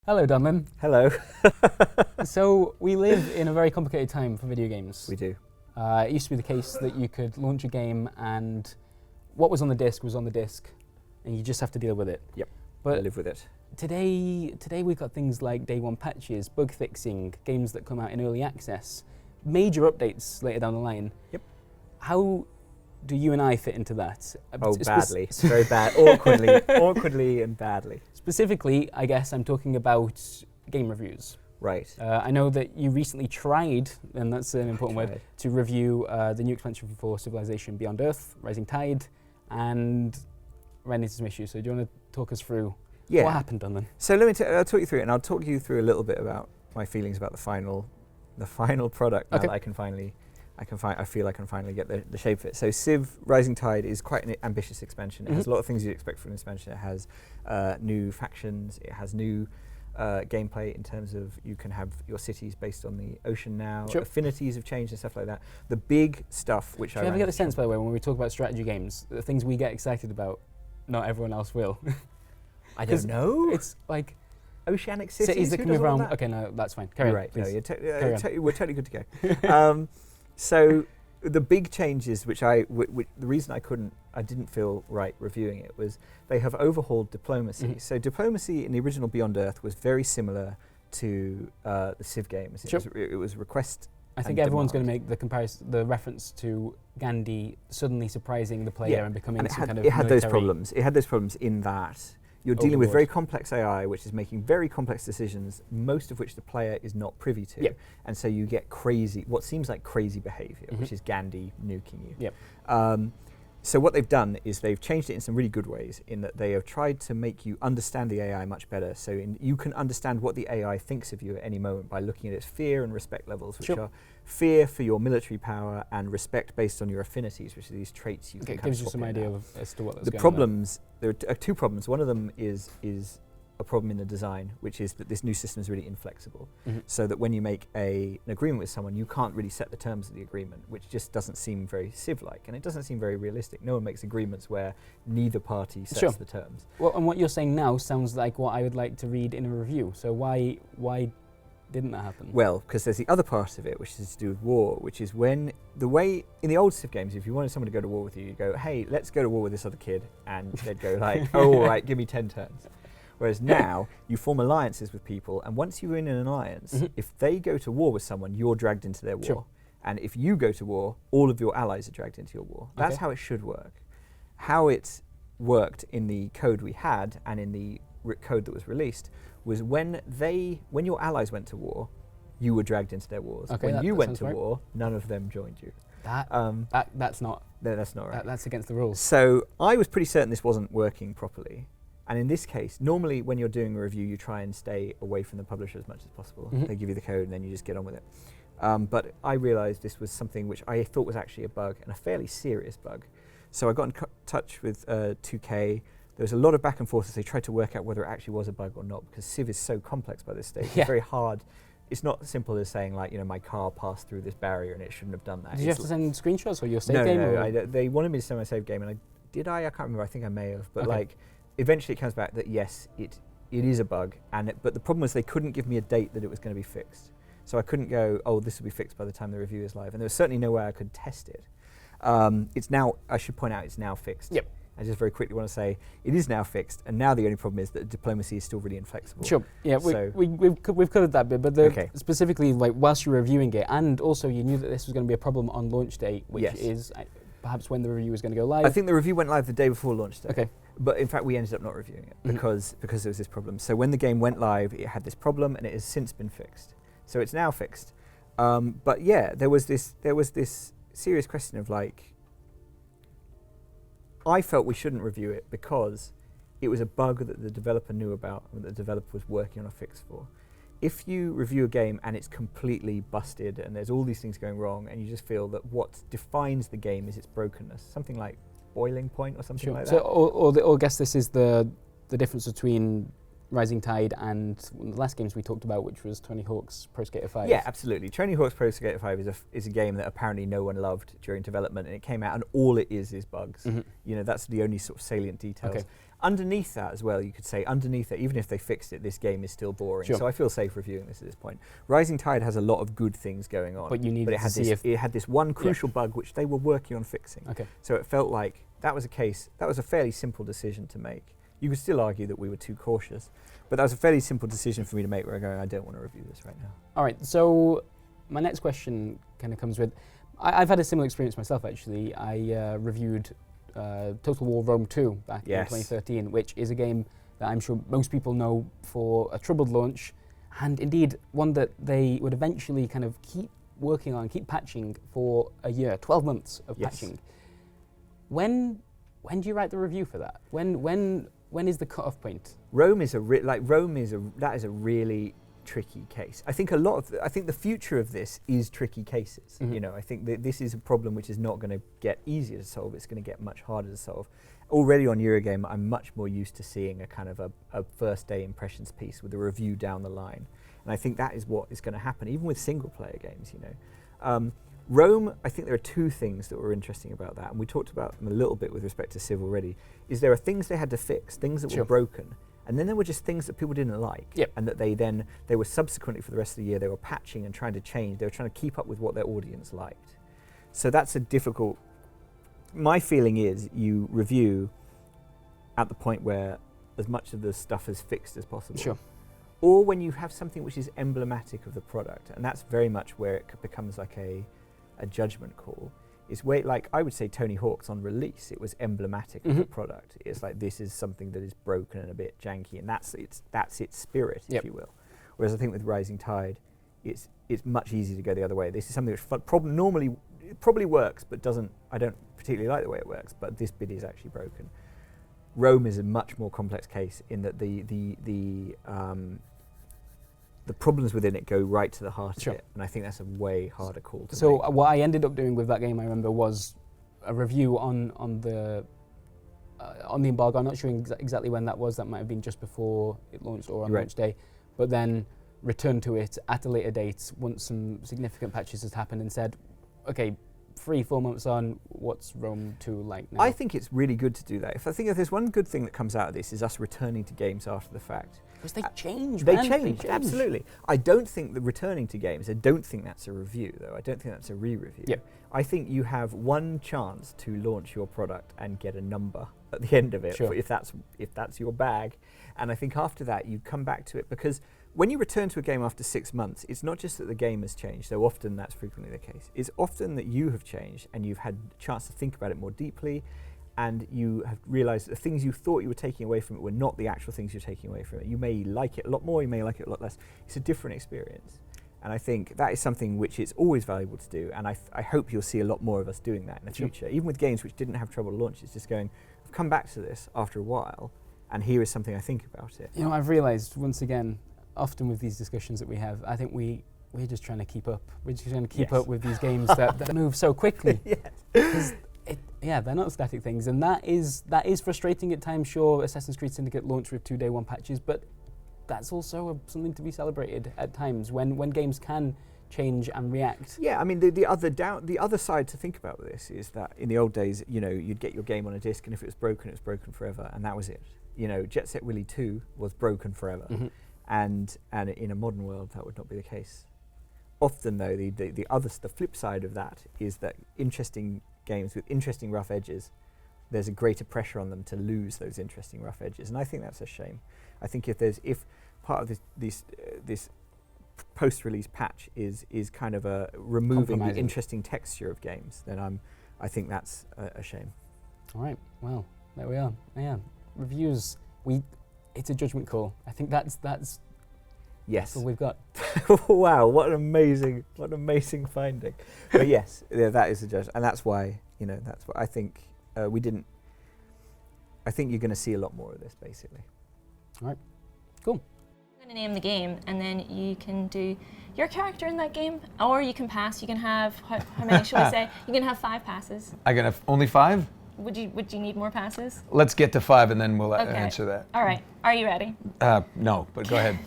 Hello, Donlan. Hello. So we live in a very complicated time for video games. We do. It used to be the case that you could launch a game and what was on the disc was on the disc, and you just have to deal with it. Yep. But live with it. Today we've got things like day one patches, bug fixing, games that come out in early access, major updates later down the line. Yep. How do you and I fit into that? Oh, badly. Very bad. Awkwardly and badly. Specifically, I guess I'm talking about game reviews. Right. I know that you recently tried, and that's an important word, to review the new expansion for Civilization Beyond Earth, Rising Tide, and ran into some issues. So do you want to talk us through what happened, Donlan? So let me I'll talk you through it, and I'll talk you through a little bit about my feelings about the final product. Now that I feel I can finally get the shape of it. So Civ Rising Tide is quite an ambitious expansion. It has a lot of things you'd expect from an expansion. It has new factions. It has new gameplay in terms of you can have your cities based on the ocean now. Sure. Affinities have changed and stuff like that. The big stuff which Do you ever get the sense, by the way, when we talk about strategy games, the things we get excited about, not everyone else will? I don't know. It's like oceanic cities that can move around. Okay, no, that's fine. Carry on, right. please. No, we're totally good to go. So the big changes, which the reason I didn't feel right reviewing it was they have overhauled diplomacy. Mm-hmm. So diplomacy in the original Beyond Earth was very similar to the Civ games. Sure. It was request. I think everyone's going to make the reference to Gandhi suddenly surprising the player and becoming some kind of It had those problems. It had those problems in that you're dealing with very complex AI, which is making very complex decisions, most of which the player is not privy to. Yep. And so you get what seems like crazy behavior, which is Gandhi nuking you. Yep. So what they've done is they've changed it in some really good ways in that they have tried to make you understand the AI much better. So you can understand what the AI thinks of you at any moment by looking at its fear and respect levels, which are fear for your military power and respect based on your affinities, which are these traits you can it gives you some idea as to what that's the going problems. There are two problems. One of them is a problem in the design, which is that this new system is really inflexible. Mm-hmm. So that when you make an agreement with someone, you can't really set the terms of the agreement, which just doesn't seem very Civ-like, and it doesn't seem very realistic. No one makes agreements where neither party sets the terms. Well, and what you're saying now sounds like what I would like to read in a review. So why didn't that happen? Well, because there's the other part of it, which is to do with war, which is when in the old Civ games, if you wanted someone to go to war with you, you go, hey, let's go to war with this other kid, and they'd go like, oh, all right, give me 10 turns. Whereas now, you form alliances with people, and once you're in an alliance, if they go to war with someone, you're dragged into their war. Sure. And if you go to war, all of your allies are dragged into your war. That's how it should work. How it worked in the code we had, and in the code that was released, was when your allies went to war, you were dragged into their wars. Okay, when you went to war, none of them joined you. That's not right. That's against the rules. So I was pretty certain this wasn't working properly. And in this case, normally when you're doing a review, you try and stay away from the publisher as much as possible. Mm-hmm. They give you the code and then you just get on with it. But I realized this was something which I thought was actually a bug, and a fairly serious bug. So I got in touch with 2K. There was a lot of back and forth as they tried to work out whether it actually was a bug or not, because Civ is so complex by this stage. It's very hard. It's not as simple as saying, like, my car passed through this barrier and it shouldn't have done that. Did you have to send screenshots or your save game? No, they wanted me to send my save game, and I can't remember. I think I may have. But eventually it comes back that yes, it is a bug, but the problem was they couldn't give me a date that it was going to be fixed. So I couldn't go, oh, this will be fixed by the time the review is live. And there was certainly no way I could test it. It's now, I should point out, it's now fixed. Yep. I just very quickly want to say it is now fixed, and now the only problem is that diplomacy is still really inflexible. Sure. Yeah, we've covered that bit, but specifically, like, whilst you're reviewing it, and also you knew that this was going to be a problem on launch day, which is perhaps when the review was going to go live. I think the review went live the day before launch day. Okay. But in fact, we ended up not reviewing it because there was this problem. So when the game went live, it had this problem, and it has since been fixed. So it's now fixed. But yeah, there was this serious question of, like, I felt we shouldn't review it because it was a bug that the developer knew about and that the developer was working on a fix for. If you review a game and it's completely busted and there's all these things going wrong, and you just feel that what defines the game is its brokenness, something like boiling point or something like that. So, or I guess this is the difference between Rising Tide and one of the last games we talked about, which was Tony Hawk's Pro Skater 5. Yeah, absolutely. Tony Hawk's Pro Skater 5 is a game that apparently no one loved during development, and it came out and all it is bugs. That's the only sort of salient details. Okay. underneath that as well, you could say underneath that, even if they fixed it, this game is still boring. Sure. So I feel safe reviewing this at this point. Rising Tide has a lot of good things going on, but you need it had to see it had this one crucial bug which they were working on fixing. Okay. So it felt like that was a fairly simple decision to make. You could still argue that we were too cautious, but that was a fairly simple decision for me to make where I go, I don't want to review this right now. All right, so my next question kind of comes with, I've had a similar experience myself actually. I reviewed Total War Rome 2 back in 2013, which is a game that I'm sure most people know for a troubled launch, and indeed one that they would eventually kind of keep working on, keep patching for a year, 12 months of patching. When do you write the review for that? When is the cut-off point? Rome is a really tricky case. I think the future of this is tricky cases. Mm-hmm. You know, I think that this is a problem which is not going to get easier to solve. It's going to get much harder to solve. Already on Eurogamer, I'm much more used to seeing a kind of a first day impressions piece with a review down the line, and I think that is what is going to happen, even with single player games. You know, Rome. I think there are two things that were interesting about that, and we talked about them a little bit with respect to Civ already. Is there are things they had to fix, things that were broken. And then there were just things that people didn't like, and that they were subsequently for the rest of the year, they were patching and trying to change. They were trying to keep up with what their audience liked. So that's a difficult. My feeling is you review at the point where as much of the stuff is fixed as possible. Sure. Or when you have something which is emblematic of the product, and that's very much where it becomes like a judgment call. Is where, like I would say, Tony Hawk's on release, it was emblematic of the product. It's like this is something that is broken and a bit janky, and that's its spirit, if you will. Whereas I think with Rising Tide, it's much easier to go the other way. This is something which probably works, but I don't particularly like the way it works. But this bit is actually broken. Rome is a much more complex case in that the problems within it go right to the heart of it, and I think that's a way harder call to make. What I ended up doing with that game, I remember, was a review on the embargo. I'm not sure exactly when that was. That might have been just before it launched or on launch day, but then returned to it at a later date once some significant patches had happened and said, okay, 3-4 months on, what's Rome 2 like now? I think it's really good to do that. If there's one good thing that comes out of this is us returning to games after the fact. Because they change, They change, absolutely. I don't think that returning to games, I don't think that's a review, though. I don't think that's a re-review. Yep. I think you have one chance to launch your product and get a number at the end of it, if that's your bag. And I think after that, you come back to it, because when you return to a game after 6 months, it's not just that the game has changed, though often that's frequently the case. It's often that you have changed and you've had a chance to think about it more deeply, and you have realised that the things you thought you were taking away from it were not the actual things you're taking away from it. You may like it a lot more, you may like it a lot less. It's a different experience. And I think that is something which is always valuable to do, and I hope you'll see a lot more of us doing that in the future. Even with games which didn't have trouble to launch, it's just going, I've come back to this after a while, and here is something I think about it. You know, I've realised, once again, often with these discussions that we have, I think we're just trying to keep up. We're just trying to keep up with these games that move so quickly. They're not static things, and that is frustrating at times. Sure, Assassin's Creed Syndicate launched with 2 day one patches, but that's also something to be celebrated at times when games can change and react. Yeah, I mean the other side to think about with this is that in the old days, you know, you'd get your game on a disc, and if it was broken forever, and that was it. You know, Jet Set Willy 2 was broken forever, and in a modern world that would not be the case. Often though, the flip side of that is that interesting games with interesting rough edges, there's a greater pressure on them to lose those interesting rough edges, and I think that's a shame. I think if part of this post-release patch is kind of removing the interesting texture of games, then I think that's a shame. All right, well, there we are. Yeah, reviews. It's a judgment call. I think that's yes, all we've got. Wow, what an amazing finding. But yes, that is a judgment, and that's why that's what I think we didn't. I think you're going to see a lot more of this, basically. All right, cool. I'm going to name the game, and then you can do your character in that game, or you can pass. You can have how many shall we say? You can have 5 passes. I can have only 5? Would you need more passes? Let's get to 5 and then we'll answer that. All right. Are you ready? No, but go ahead.